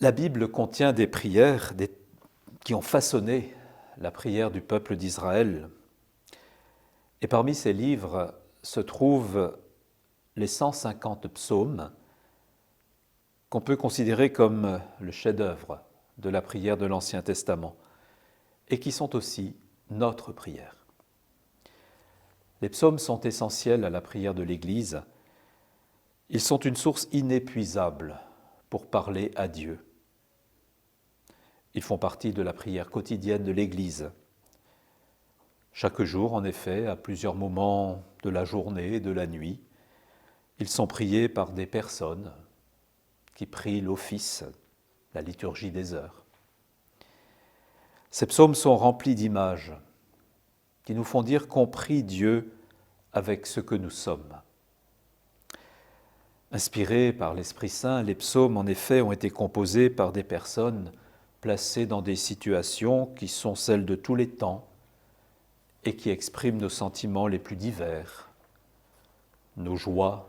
La Bible contient des prières qui ont façonné la prière du peuple d'Israël. Et parmi ces livres se trouvent les 150 psaumes qu'on peut considérer comme le chef-d'œuvre de la prière de l'Ancien Testament et qui sont aussi notre prière. Les psaumes sont essentiels à la prière de l'Église. Ils sont une source inépuisable pour parler à Dieu. Ils font partie de la prière quotidienne de l'Église. Chaque jour, en effet, à plusieurs moments de la journée et de la nuit, ils sont priés par des personnes qui prient l'office, la liturgie des heures. Ces psaumes sont remplis d'images qui nous font dire qu'on prie Dieu avec ce que nous sommes. Inspirés par l'Esprit Saint, les psaumes, en effet, ont été composés par des personnes placées dans des situations qui sont celles de tous les temps et qui expriment nos sentiments les plus divers, nos joies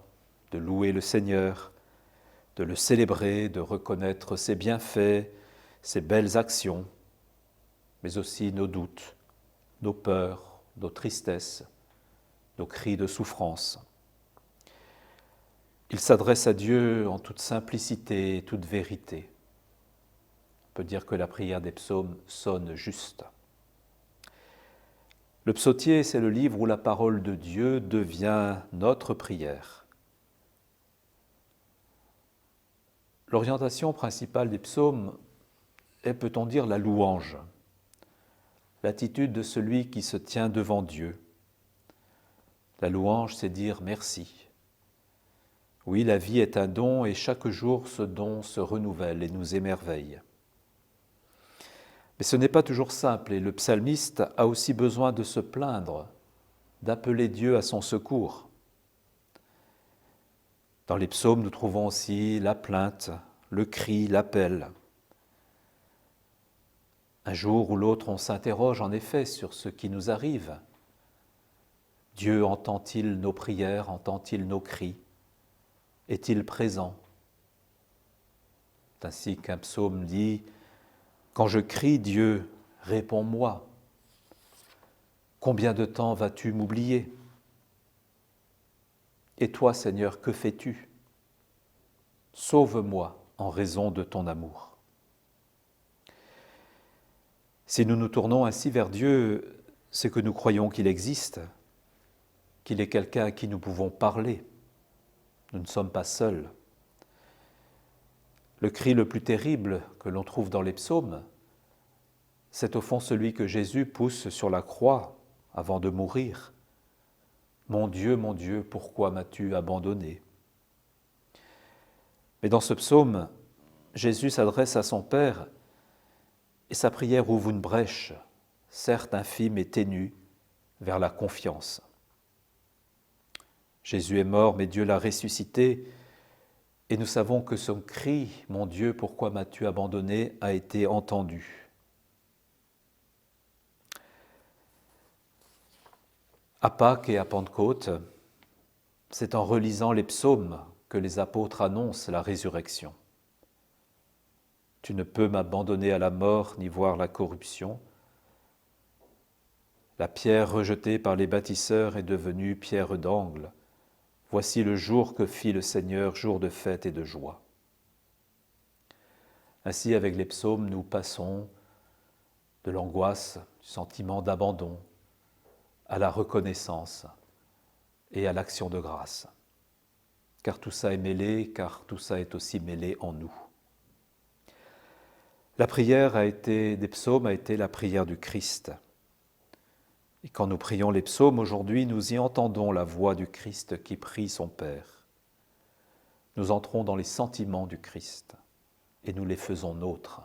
de louer le Seigneur, de le célébrer, de reconnaître ses bienfaits, ses belles actions, mais aussi nos doutes, nos peurs, nos tristesses, nos cris de souffrance. Il s'adresse à Dieu en toute simplicité et toute vérité. On peut dire que la prière des psaumes sonne juste. Le psautier, c'est le livre où la parole de Dieu devient notre prière. L'orientation principale des psaumes est, peut-on dire, la louange, l'attitude de celui qui se tient devant Dieu. La louange, c'est dire merci. Oui, la vie est un don et chaque jour ce don se renouvelle et nous émerveille. Mais ce n'est pas toujours simple et le psalmiste a aussi besoin de se plaindre, d'appeler Dieu à son secours. Dans les psaumes, nous trouvons aussi la plainte, le cri, l'appel. Un jour ou l'autre, on s'interroge en effet sur ce qui nous arrive. Dieu entend-il nos prières, entend-il nos cris? Est-il présent? C'est ainsi qu'un psaume dit « Quand je crie, Dieu, réponds-moi. Combien de temps vas-tu m'oublier? Et toi, Seigneur, que fais-tu? Sauve-moi en raison de ton amour. » Si nous nous tournons ainsi vers Dieu, c'est que nous croyons qu'il existe, qu'il est quelqu'un à qui nous pouvons parler. Nous ne sommes pas seuls. Le cri le plus terrible que l'on trouve dans les psaumes, c'est au fond celui que Jésus pousse sur la croix avant de mourir. « Mon Dieu, pourquoi m'as-tu abandonné ?» Mais dans ce psaume, Jésus s'adresse à son Père et sa prière ouvre une brèche, certes infime et ténue, vers la confiance. Jésus est mort, mais Dieu l'a ressuscité, et nous savons que son cri « Mon Dieu, pourquoi m'as-tu abandonné ?» a été entendu. À Pâques et à Pentecôte, c'est en relisant les psaumes que les apôtres annoncent la résurrection. « Tu ne peux m'abandonner à la mort ni voir la corruption. » La pierre rejetée par les bâtisseurs est devenue pierre d'angle. Voici le jour que fit le Seigneur, jour de fête et de joie. Ainsi, avec les psaumes, nous passons de l'angoisse, du sentiment d'abandon, à la reconnaissance et à l'action de grâce. Car tout ça est mêlé, car tout ça est aussi mêlé en nous. La prière des psaumes a été la prière du Christ. Et quand nous prions les psaumes aujourd'hui, nous y entendons la voix du Christ qui prie son Père. Nous entrons dans les sentiments du Christ et nous les faisons nôtres.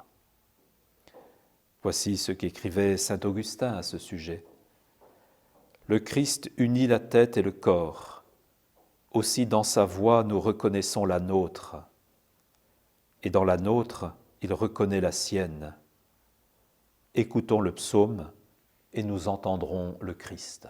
Voici ce qu'écrivait saint Augustin à ce sujet. « Le Christ unit la tête et le corps. Aussi dans sa voix nous reconnaissons la nôtre. Et dans la nôtre, il reconnaît la sienne. Écoutons le psaume et nous entendrons le Christ. »